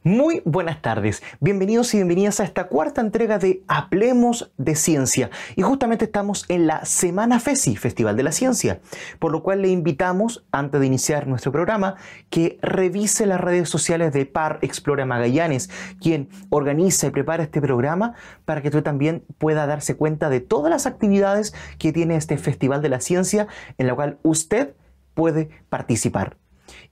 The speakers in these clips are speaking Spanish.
Muy buenas tardes, bienvenidos y bienvenidas a esta cuarta entrega de Hablemos de Ciencia. Y justamente estamos en la Semana FESI, Festival de la Ciencia, por lo cual le invitamos, antes de iniciar nuestro programa, que revise las redes sociales de Par Explora Magallanes, quien organiza y prepara este programa para que usted también pueda darse cuenta de todas las actividades que tiene este Festival de la Ciencia, en la cual usted puede participar.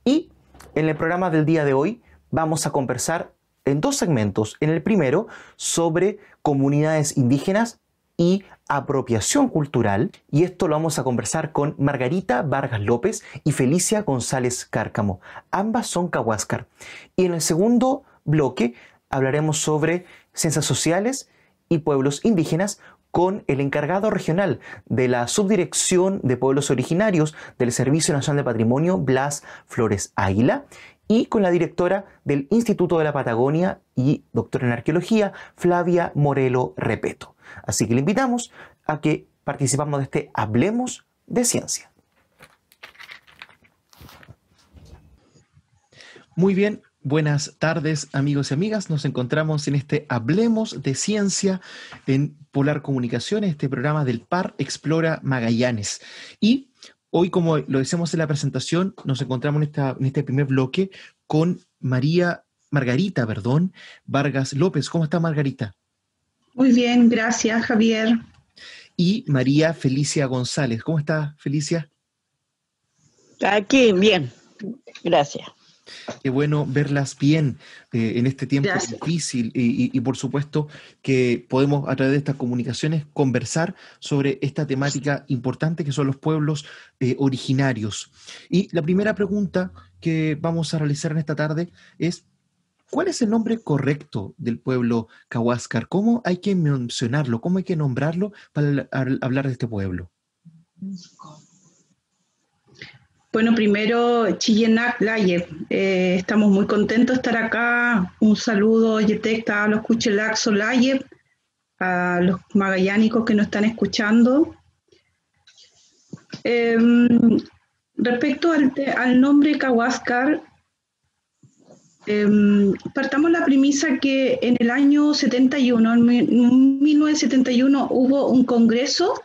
Y en el programa del día de hoy, vamos a conversar en dos segmentos. En el primero, sobre comunidades indígenas y apropiación cultural. Y esto lo vamos a conversar con Margarita Vargas López y Felicia González Cárcamo. Ambas son Cahuáscar. Y en el segundo bloque hablaremos sobre ciencias sociales y pueblos indígenas con el encargado regional de la Subdirección de Pueblos Originarios del Servicio Nacional de Patrimonio, Blas Flores Águila, y con la directora del Instituto de la Patagonia y doctora en Arqueología, Flavia Morelo Repeto. Así que le invitamos a que participemos de este Hablemos de Ciencia. Muy bien, buenas tardes amigos y amigas. Nos encontramos en este Hablemos de Ciencia en Polar Comunicaciones, este programa del Par Explora Magallanes. Y hoy, como lo decíamos en la presentación, nos encontramos en este primer bloque con Margarita Vargas López. ¿Cómo está, Margarita? Muy bien, gracias, Javier. Y María Felicia González. ¿Cómo está, Felicia? Aquí, bien, gracias. Qué bueno verlas bien en este tiempo difícil y por supuesto que podemos a través de estas comunicaciones conversar sobre esta temática importante que son los pueblos originarios. Y la primera pregunta que vamos a realizar en esta tarde es: ¿cuál es el nombre correcto del pueblo Cahuáscar? ¿Cómo hay que mencionarlo? ¿Cómo hay que nombrarlo para hablar de este pueblo? Bueno, primero, Chillenak Laye. Estamos muy contentos de estar acá. Un saludo, Yetecta, a los Cuchelac Solaye, a los magallánicos que nos están escuchando. Respecto al nombre Cahuáscar, partamos la premisa que en el año 71, en 1971, hubo un congreso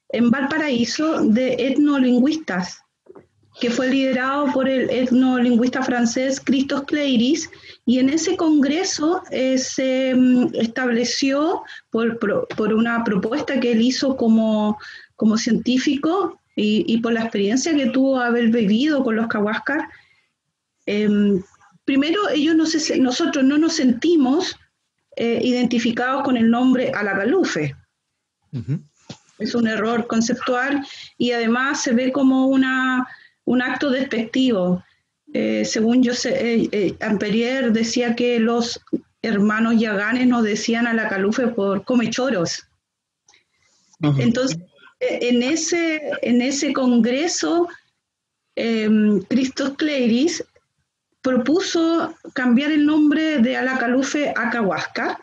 en Valparaíso de etnolingüistas, que fue liderado por el etnolingüista francés Christophe Cléris, y en ese congreso se estableció por una propuesta que él hizo como científico y por la experiencia que tuvo haber vivido con los Cahuáscar. Primero, nosotros no nos sentimos identificados con el nombre Alacalufe. Uh-huh. Es un error conceptual y además se ve como un acto despectivo. Según yo sé, Amperier decía que los hermanos Yaganes nos decían Alacalufe por comechoros. Uh-huh. Entonces, en ese congreso, Christophe Cléris propuso cambiar el nombre de Alacalufe a Cahuáscar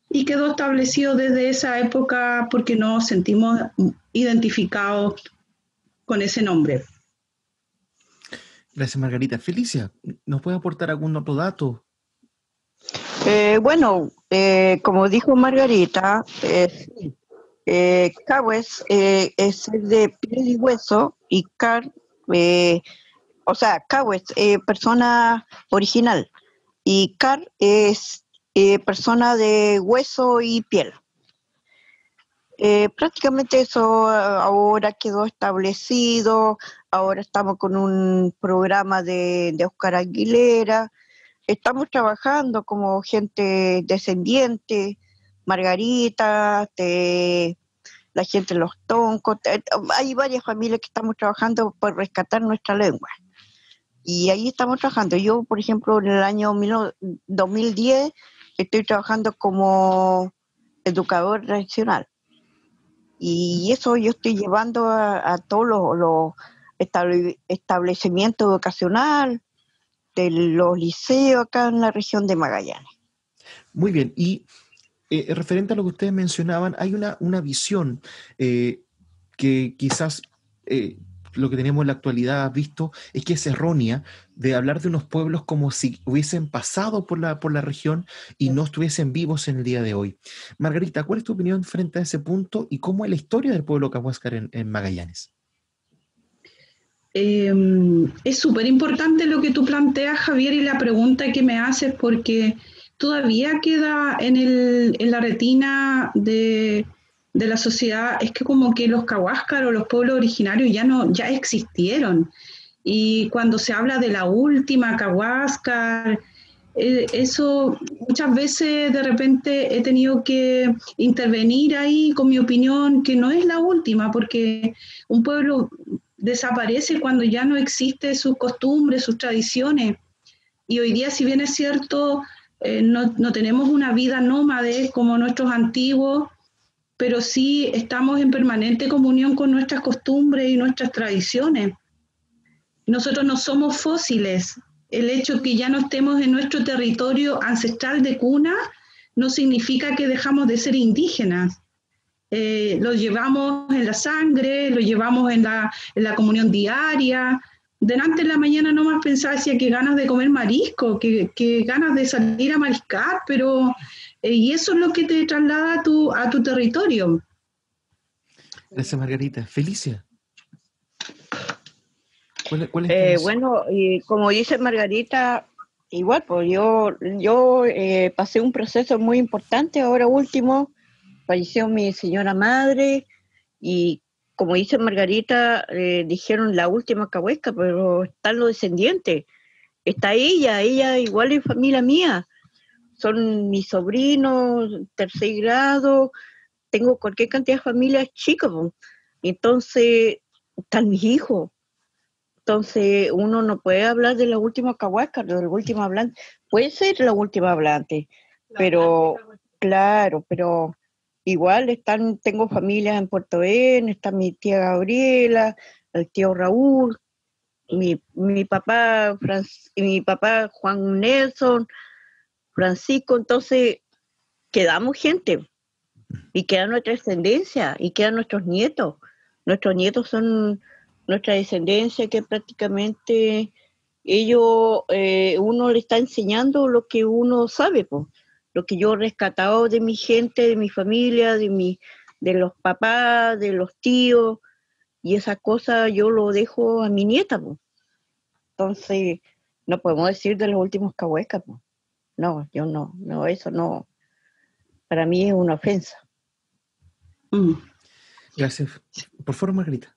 y quedó establecido desde esa época porque nos sentimos identificados con ese nombre. Gracias, Margarita. Felicia, ¿nos puede aportar algún otro dato? Como dijo Margarita, Cahues es de piel y hueso, y Cahues, persona original, y Car es persona de hueso y piel. Prácticamente eso ahora quedó establecido. Ahora estamos con un programa de Óscar Aguilera. Estamos trabajando como gente descendiente, Margarita, la gente de los Toncos. Hay varias familias que estamos trabajando por rescatar nuestra lengua. Y ahí estamos trabajando. Yo, por ejemplo, en el año 2010 estoy trabajando como educador tradicional. Y eso yo estoy llevando a todos los establecimientos educacionales, de los liceos acá en la región de Magallanes. Muy bien. Y referente a lo que ustedes mencionaban, hay una visión que quizás lo que tenemos en la actualidad visto es que es errónea de hablar de unos pueblos como si hubiesen pasado por la región y no estuviesen vivos en el día de hoy. Margarita, ¿cuál es tu opinión frente a ese punto y cómo es la historia del pueblo Cahuáscar en Magallanes? Es súper importante lo que tú planteas, Javier, y la pregunta que me haces, porque todavía queda en la retina de la sociedad, es que como que los Cahuáscar o los pueblos originarios ya existieron. Y cuando se habla de la última Cahuáscar, eso muchas veces de repente he tenido que intervenir ahí con mi opinión, que no es la última, porque un pueblo desaparece cuando ya no existe sus costumbres, sus tradiciones. Y hoy día, si bien es cierto, no tenemos una vida nómade como nuestros antiguos, pero sí estamos en permanente comunión con nuestras costumbres y nuestras tradiciones. Nosotros no somos fósiles. El hecho que ya no estemos en nuestro territorio ancestral de cuna no significa que dejamos de ser indígenas. Lo llevamos en la sangre, lo llevamos en la comunión diaria. Delante en la mañana nomás pensaba, decía, que ganas de comer marisco, que ganas de salir a mariscar, pero y eso es lo que te traslada a tu territorio. Gracias, Margarita. Felicia. ¿Cuál es bueno, y como dice Margarita, igual, pues yo pasé un proceso muy importante ahora último, falleció mi señora madre y como dice Margarita, dijeron la última Cahuéscar, pero están los descendientes, está ella igual es familia mía, son mis sobrinos, tercer grado, tengo cualquier cantidad de familias chicas, pues. Entonces están mis hijos. Entonces, uno no puede hablar de la última Cahuáscar, de la última hablante. Puede ser la última hablante, pero claro, pero igual tengo familias en Puerto Ben, está mi tía Gabriela, el tío Raúl, mi papá Juan Nelson, Francisco, entonces quedamos gente y queda nuestra descendencia y quedan nuestros nietos. Nuestros nietos son nuestra descendencia, que prácticamente uno le está enseñando lo que uno sabe, pues, lo que yo he rescatado de mi gente, de mi familia, de los papás, de los tíos, y esa cosa yo lo dejo a mi nieta, pues. Entonces, no podemos decir de los últimos Cahuéscar, pues. No, yo no, eso no, para mí es una ofensa. Gracias. Por favor, Margarita.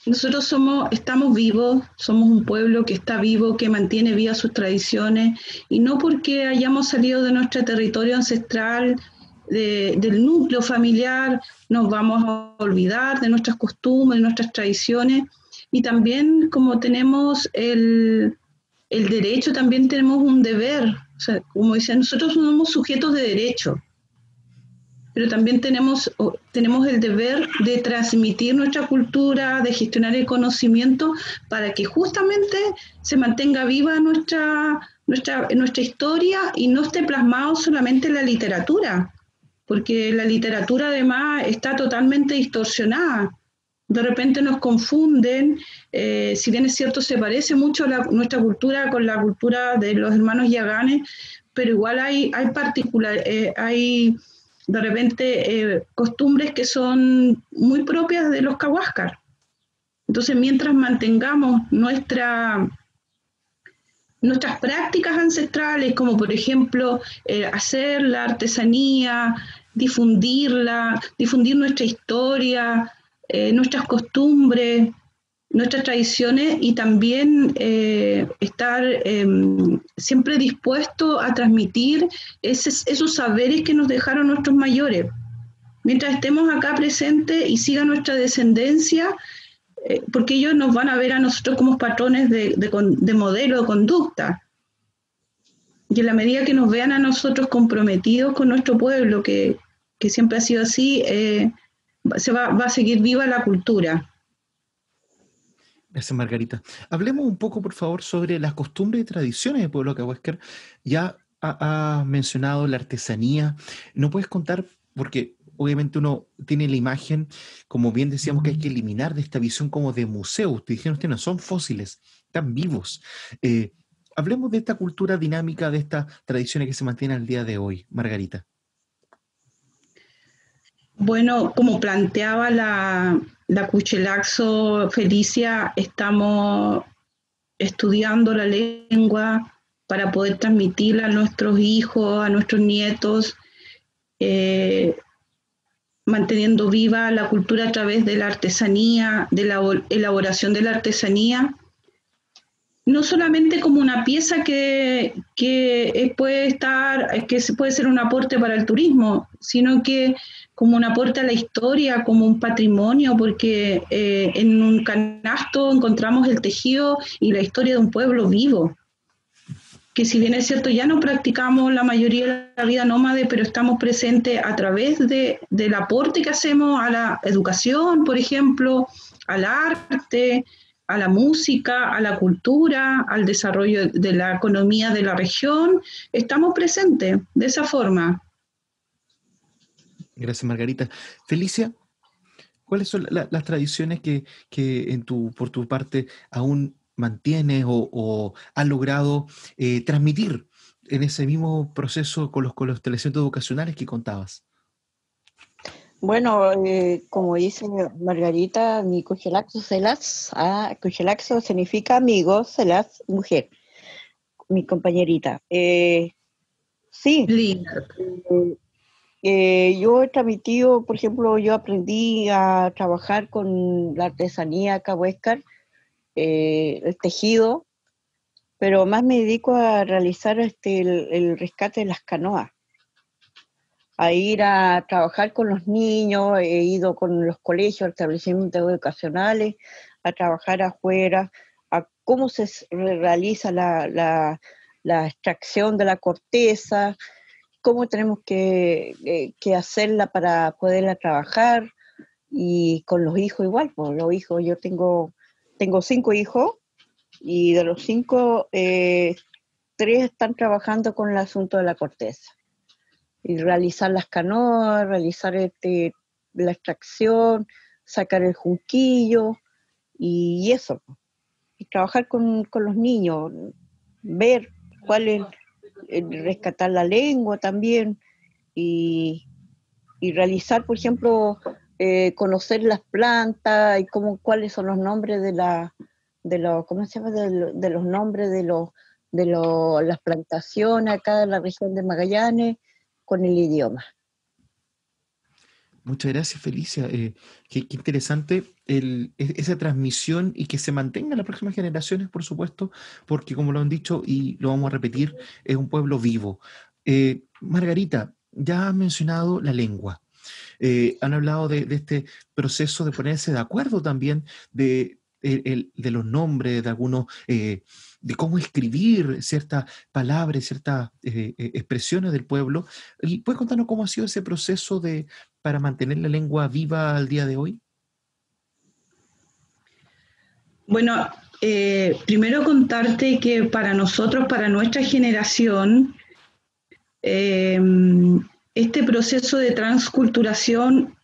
Nosotros estamos vivos, somos un pueblo que está vivo, que mantiene vivas sus tradiciones, y no porque hayamos salido de nuestro territorio ancestral, del núcleo familiar, nos vamos a olvidar de nuestras costumbres, de nuestras tradiciones, y también como tenemos el derecho, también tenemos un deber. O sea, como dicen, nosotros somos sujetos de derecho, pero también tenemos el deber de transmitir nuestra cultura, de gestionar el conocimiento para que justamente se mantenga viva nuestra historia y no esté plasmado solamente en la literatura, porque la literatura además está totalmente distorsionada. De repente nos confunden, si bien es cierto, se parece mucho nuestra cultura con la cultura de los hermanos Yaganes, pero igual hay de repente costumbres que son muy propias de los Cahuáscar. Entonces, mientras mantengamos nuestras prácticas ancestrales, como por ejemplo hacer la artesanía, difundir nuestra historia, nuestras costumbres, nuestras tradiciones, y también estar siempre dispuesto a transmitir esos saberes que nos dejaron nuestros mayores. Mientras estemos acá presentes y siga nuestra descendencia, porque ellos nos van a ver a nosotros como patrones de modelo de conducta. Y en la medida que nos vean a nosotros comprometidos con nuestro pueblo, que siempre ha sido así, va a seguir viva la cultura. Gracias, Margarita. Hablemos un poco, por favor, sobre las costumbres y tradiciones del pueblo Cahuéscar. Ya has mencionado la artesanía. ¿No puedes contar, porque obviamente uno tiene la imagen, como bien decíamos, que hay que eliminar de esta visión como de museo. Ustedes dijeron, ustedes no son fósiles, están vivos. Hablemos de esta cultura dinámica, de estas tradiciones que se mantienen al día de hoy, Margarita. Bueno, como planteaba la Cuchelaxo Felicia, estamos estudiando la lengua para poder transmitirla a nuestros hijos, a nuestros nietos, manteniendo viva la cultura a través de la artesanía, de la elaboración de la artesanía, no solamente como una pieza que puede ser un aporte para el turismo, sino que como un aporte a la historia, como un patrimonio, porque en un canasto encontramos el tejido y la historia de un pueblo vivo, que si bien es cierto ya no practicamos la mayoría de la vida nómade, pero estamos presentes a través del aporte que hacemos a la educación, por ejemplo, al arte, a la música, a la cultura, al desarrollo de la economía de la región. Estamos presentes de esa forma. Gracias, Margarita. Felicia, ¿cuáles son las tradiciones que por tu parte aún mantienes o has logrado transmitir en ese mismo proceso con los establecimientos educacionales que contabas? Bueno, como dice Margarita, mi Cuchelaxo Celas, Cuchelaxo significa amigo, Celas, mujer, mi compañerita. Sí, Linda. Yo he transmitido, por ejemplo, yo aprendí a trabajar con la artesanía cahuéscar, el tejido, pero más me dedico a realizar el rescate de las canoas, a ir a trabajar con los niños. He ido con los colegios, establecimientos educacionales, a trabajar afuera, a cómo se realiza la extracción de la corteza, cómo tenemos que hacerla para poderla trabajar, y con los hijos igual. Pues los hijos, yo tengo 5 hijos, y de los 5, 3 están trabajando con el asunto de la corteza. Y realizar las canoas, realizar la extracción, sacar el junquillo, y eso. Y trabajar con los niños, ver cuál es, rescatar la lengua también, y realizar, por ejemplo, conocer las plantas y cuáles son los nombres ¿cómo se llama? De los nombres de las plantaciones acá en la región de Magallanes, con el idioma. Muchas gracias, Felicia. Qué interesante esa transmisión, y que se mantenga en las próximas generaciones, por supuesto, porque como lo han dicho y lo vamos a repetir, es un pueblo vivo. Margarita, ya has mencionado la lengua. Han hablado de este proceso de ponerse de acuerdo también de los nombres, de algunos, de cómo escribir ciertas palabras, ciertas expresiones del pueblo. ¿Y puedes contarnos cómo ha sido ese proceso para mantener la lengua viva al día de hoy? Bueno, primero contarte que para nosotros, para nuestra generación, este proceso de transculturación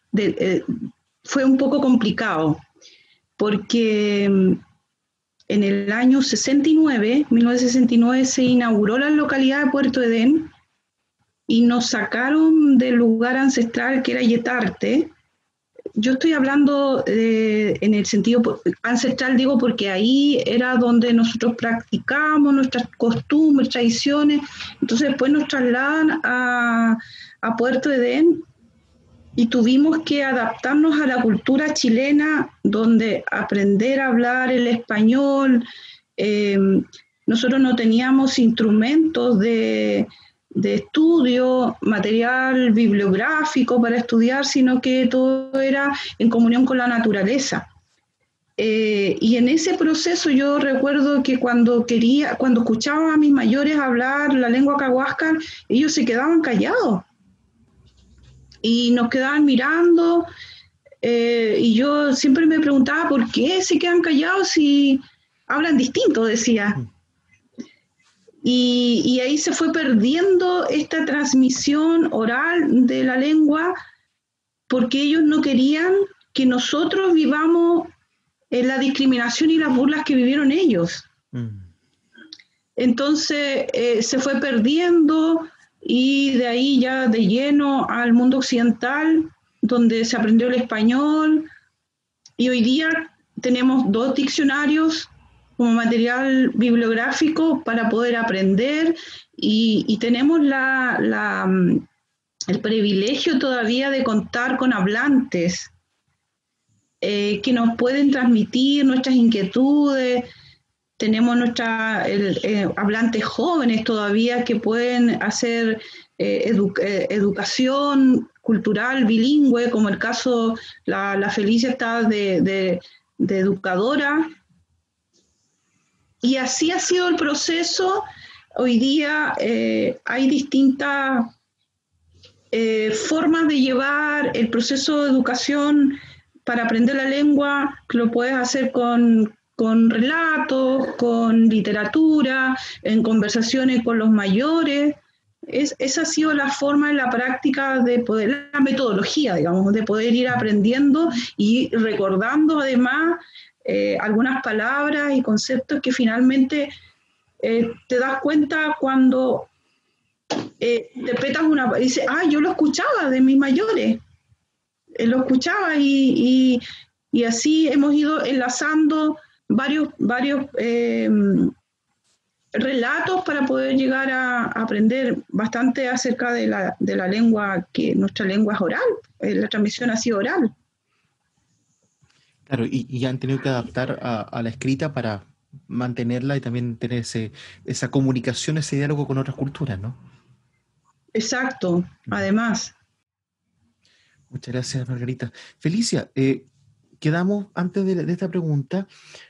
fue un poco complicado, porque en el año 1969, se inauguró la localidad de Puerto Edén y nos sacaron del lugar ancestral que era Yetarte. Yo estoy hablando en el sentido ancestral, digo, porque ahí era donde nosotros practicamos nuestras costumbres, tradiciones. Entonces después nos trasladan a Puerto Edén y tuvimos que adaptarnos a la cultura chilena, donde aprender a hablar el español. Nosotros no teníamos instrumentos de estudio, material bibliográfico para estudiar, sino que todo era en comunión con la naturaleza. Y en ese proceso yo recuerdo que cuando escuchaba a mis mayores hablar la lengua cahuasca, ellos se quedaban callados y nos quedaban mirando, y yo siempre me preguntaba por qué se quedan callados si hablan distinto, decía. Y ahí se fue perdiendo esta transmisión oral de la lengua, porque ellos no querían que nosotros vivamos la discriminación y las burlas que vivieron ellos. Entonces se fue perdiendo, y de ahí ya de lleno al mundo occidental, donde se aprendió el español, y hoy día tenemos 2 diccionarios como material bibliográfico para poder aprender, y tenemos el privilegio todavía de contar con hablantes que nos pueden transmitir nuestras inquietudes. Tenemos hablantes jóvenes todavía que pueden hacer educación cultural bilingüe, como el caso, la Felicia está de educadora. Y así ha sido el proceso. Hoy día hay distintas formas de llevar el proceso de educación para aprender la lengua, que lo puedes hacer con relatos, con literatura, en conversaciones con los mayores. Esa ha sido la forma en la práctica de poder, la metodología, digamos, de poder ir aprendiendo y recordando además algunas palabras y conceptos que finalmente te das cuenta cuando interpretas y dices, yo lo escuchaba de mis mayores, lo escuchaba, y así hemos ido enlazando varios relatos para poder llegar a aprender bastante acerca de la lengua, que nuestra lengua es oral, la transmisión ha sido oral. Claro, y han tenido que adaptar a la escrita para mantenerla y también tener esa comunicación, ese diálogo con otras culturas, ¿no? Exacto, además. Muchas gracias, Margarita. Felicia, quedamos antes de esta pregunta,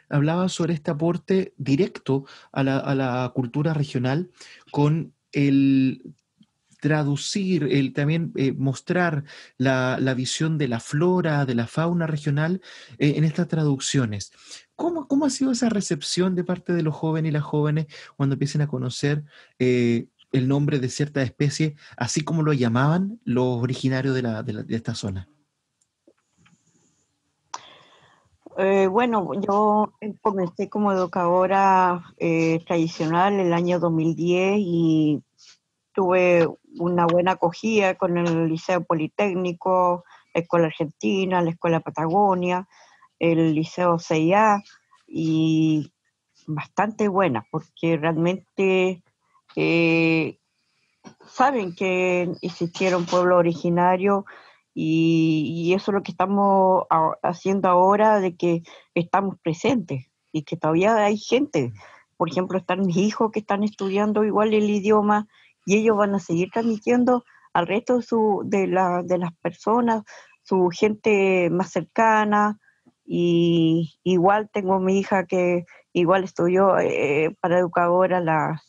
hablaba sobre este aporte directo a la cultura regional con el traducir, el también mostrar la visión de la flora, de la fauna regional en estas traducciones. ¿Cómo ha sido esa recepción de parte de los jóvenes y las jóvenes cuando empiecen a conocer el nombre de cierta especie, así como lo llamaban los originarios de esta zona? Bueno, yo comencé como educadora tradicional el año 2010 y tuve una buena acogida con el Liceo Politécnico, la Escuela Argentina, la Escuela Patagonia, el Liceo CIA, y bastante buena, porque realmente saben que existieron pueblos originarios, y eso es lo que estamos haciendo ahora, de que estamos presentes y que todavía hay gente. Por ejemplo, están mis hijos que están estudiando igual el idioma, y ellos van a seguir transmitiendo al resto de las personas, su gente más cercana. Y igual tengo mi hija que igual estudió para educadora,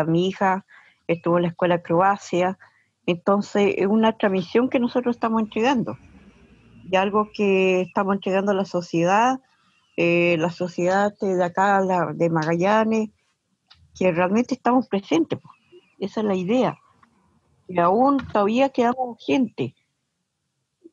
mi hija estuvo en la escuela Croacia. Entonces es una transmisión que nosotros estamos entregando, y algo que estamos entregando a la sociedad de acá, de Magallanes, que realmente estamos presentes. Esa es la idea. Y aún todavía quedamos gente,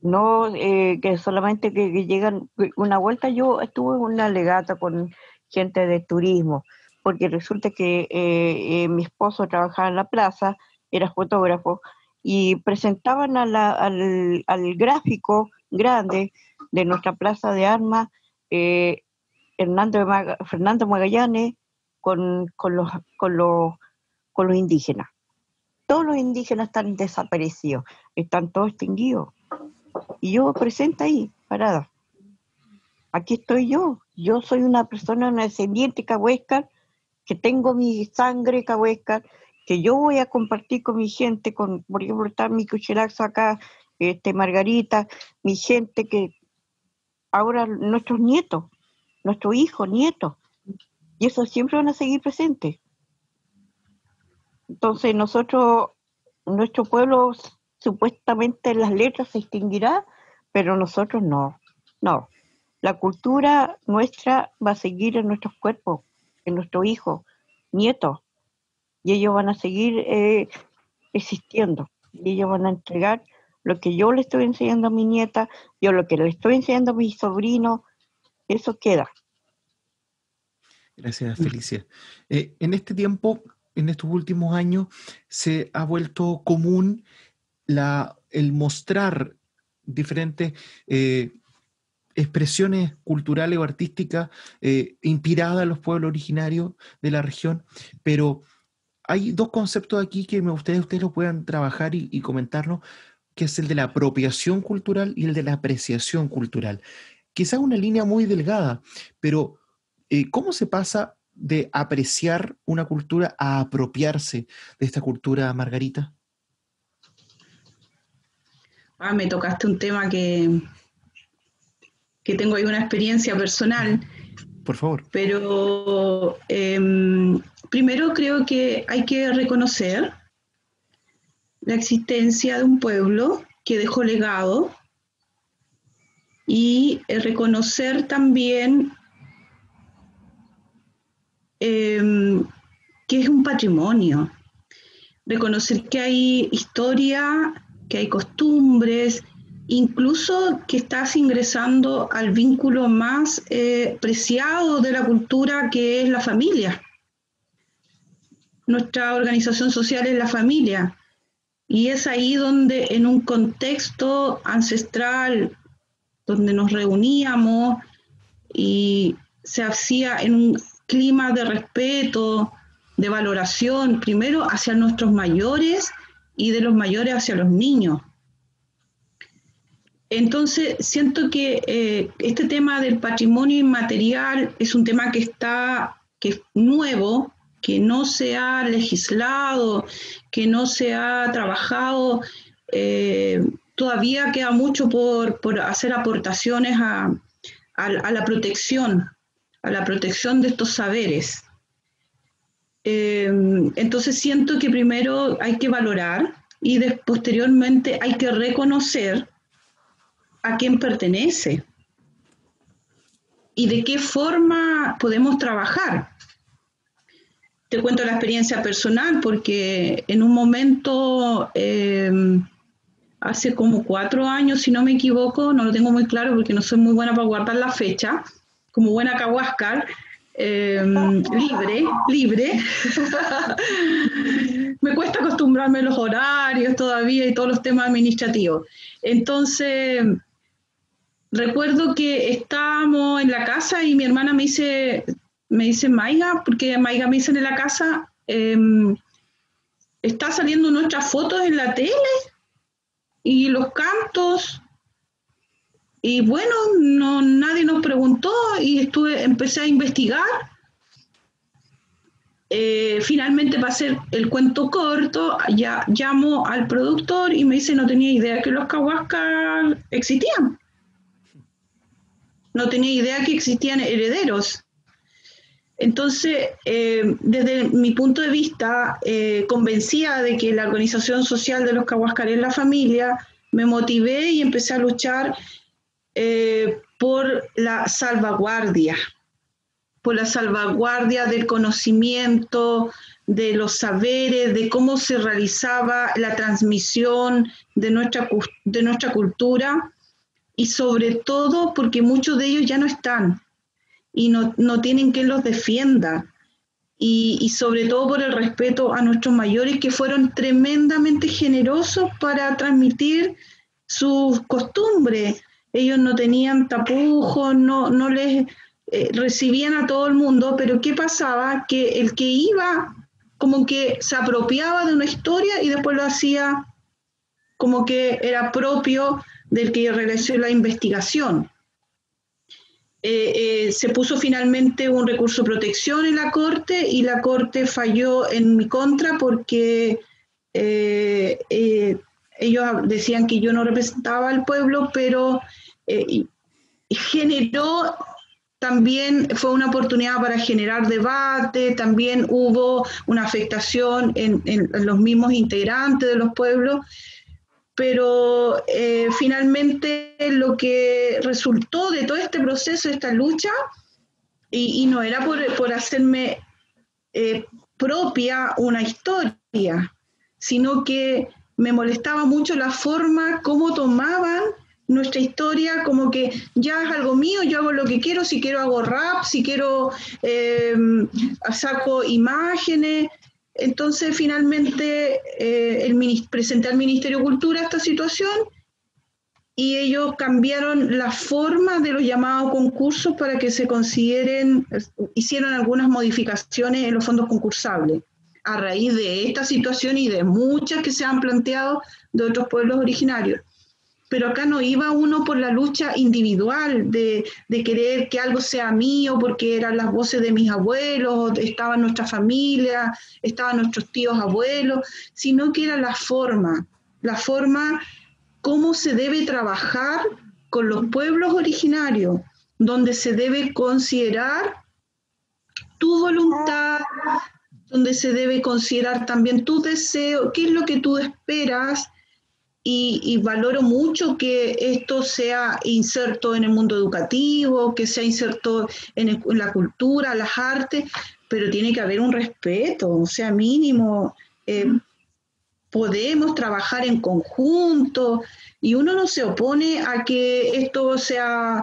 no que solamente que llegan una vuelta. Yo estuve en una legata con gente de turismo, porque resulta que mi esposo trabajaba en la plaza, era fotógrafo, y presentaban al gráfico grande de nuestra plaza de armas, Fernando Magallanes, con los indígenas. Todos los indígenas están desaparecidos, están todos extinguidos. Y yo presente ahí, parada. Aquí estoy yo. Yo soy una persona, una descendiente cahuéscar, que tengo mi sangre cahuéscar, que yo voy a compartir con mi gente, por ejemplo, está mi cuchelazo acá, Margarita, mi gente, que ahora nuestros nietos, nuestros hijos, nietos, y eso siempre van a seguir presentes. Entonces nuestro pueblo supuestamente en las letras se extinguirá, pero nosotros no. La cultura nuestra va a seguir en nuestros cuerpos, en nuestros hijos, nietos, y ellos van a seguir existiendo, y ellos van a entregar lo que yo le estoy enseñando a mi nieta, yo lo que le estoy enseñando a mi sobrino, eso queda. Gracias, Felicia. En este tiempo, en estos últimos años, se ha vuelto común el mostrar diferentes expresiones culturales o artísticas inspiradas en los pueblos originarios de la región, pero hay dos conceptos aquí que me gustaría que ustedes lo puedan trabajar y comentarnos, que es el de la apropiación cultural y el de la apreciación cultural. Quizás una línea muy delgada, pero ¿cómo se pasa de apreciar una cultura a apropiarse de esta cultura, Margarita? Me tocaste un tema que tengo ahí una experiencia personal. Por favor. Pero primero creo que hay que reconocer la existencia de un pueblo que dejó legado y reconocer también que es un patrimonio. Reconocer que hay historia, que hay costumbres, incluso que estás ingresando al vínculo más preciado de la cultura, que es la familia. Nuestra organización social es la familia, y es ahí donde, en un contexto ancestral, donde nos reuníamos y se hacía en un clima de respeto, de valoración, primero hacia nuestros mayores y de los mayores hacia los niños. Entonces, siento que este tema del patrimonio inmaterial es un tema que es nuevo, que no se ha legislado, que no se ha trabajado. Todavía queda mucho por hacer aportaciones a la protección de estos saberes. Entonces siento que primero hay que valorar y posteriormente hay que reconocer a quién pertenece y de qué forma podemos trabajar. Te cuento la experiencia personal, porque en un momento, hace como 4 años, si no me equivoco, no lo tengo muy claro porque no soy muy buena para guardar la fecha, como buena cahuáscar, libre. Me cuesta acostumbrarme a los horarios todavía y todos los temas administrativos. Entonces, recuerdo que estábamos en la casa y mi hermana me dice Maiga, porque Maiga me dicen en la casa, está saliendo nuestras fotos en la tele y los cantos. Y bueno, nadie nos preguntó y empecé a investigar. Finalmente, para hacer el cuento corto, ya llamo al productor y me dice, no tenía idea que los cahuascas existían. No tenía idea que existían herederos. Entonces, desde mi punto de vista, convencida de que la organización social de los cahuascares es la familia, me motivé y empecé a luchar por la salvaguardia del conocimiento, de los saberes, de cómo se realizaba la transmisión de nuestra cultura, y sobre todo porque muchos de ellos ya no están y no tienen quien los defienda, y sobre todo por el respeto a nuestros mayores, que fueron tremendamente generosos para transmitir sus costumbres. Ellos no tenían tapujos, no les recibían a todo el mundo, pero ¿qué pasaba? Que el que iba como que se apropiaba de una historia y después lo hacía como que era propio del que realizó la investigación. Se puso finalmente un recurso de protección en la Corte y la Corte falló en mi contra porque ellos decían que yo no representaba al pueblo, pero generó también, fue una oportunidad para generar debate, también hubo una afectación en los mismos integrantes de los pueblos, pero finalmente lo que resultó de todo este proceso, de esta lucha, y no era por hacerme propia una historia, sino que me molestaba mucho la forma, cómo tomaban nuestra historia, como que ya es algo mío, yo hago lo que quiero, si quiero hago rap, si quiero saco imágenes. Entonces finalmente presenté al Ministerio de Cultura esta situación y ellos cambiaron la forma de los llamados concursos para que se consideren, hicieron algunas modificaciones en los fondos concursables a raíz de esta situación y de muchas que se han planteado de otros pueblos originarios. Pero acá no iba uno por la lucha individual de querer que algo sea mío, porque eran las voces de mis abuelos, estaba nuestra familia, estaban nuestros tíos abuelos, sino que era la forma cómo se debe trabajar con los pueblos originarios, donde se debe considerar tu voluntad, donde se debe considerar también tu deseo, qué es lo que tú esperas, y valoro mucho que esto sea inserto en el mundo educativo, que sea inserto en la cultura, las artes, pero tiene que haber un respeto, o sea, mínimo, podemos trabajar en conjunto, y uno no se opone a que esto sea,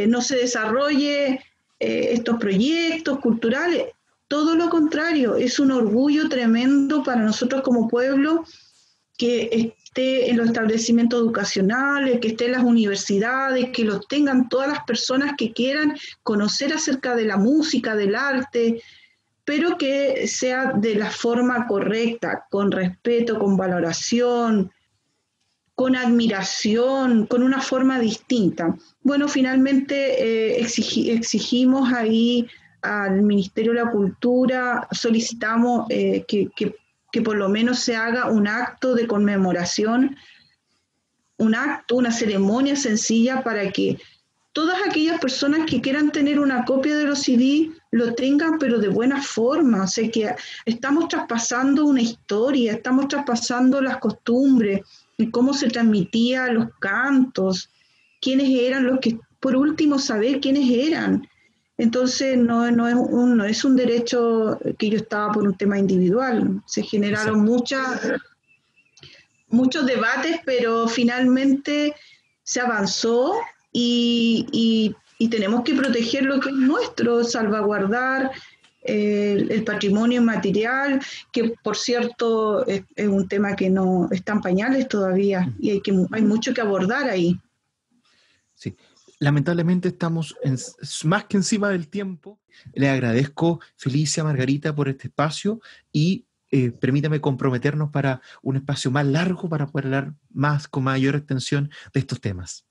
no se desarrolle estos proyectos culturales, todo lo contrario, es un orgullo tremendo para nosotros como pueblo que esté en los establecimientos educacionales, que esté en las universidades, que los tengan todas las personas que quieran conocer acerca de la música, del arte, pero que sea de la forma correcta, con respeto, con valoración, con admiración, con una forma distinta. Bueno, finalmente exigimos ahí al Ministerio de la Cultura, solicitamos que por lo menos se haga un acto de conmemoración, una ceremonia sencilla para que todas aquellas personas que quieran tener una copia de los CD lo tengan, pero de buena forma. O sea, que estamos traspasando una historia, estamos traspasando las costumbres, y cómo se transmitían los cantos, quiénes eran los que, por último, saber quiénes eran. Entonces no es un derecho que yo estaba por un tema individual. Se generaron muchos debates, pero finalmente se avanzó y tenemos que proteger lo que es nuestro, salvaguardar el patrimonio inmaterial, que por cierto es un tema que no está en pañales todavía y hay mucho que abordar ahí. Sí. Lamentablemente estamos más que encima del tiempo. Le agradezco, Felicia, Margarita, por este espacio y permítame comprometernos para un espacio más largo para poder hablar más con mayor extensión de estos temas.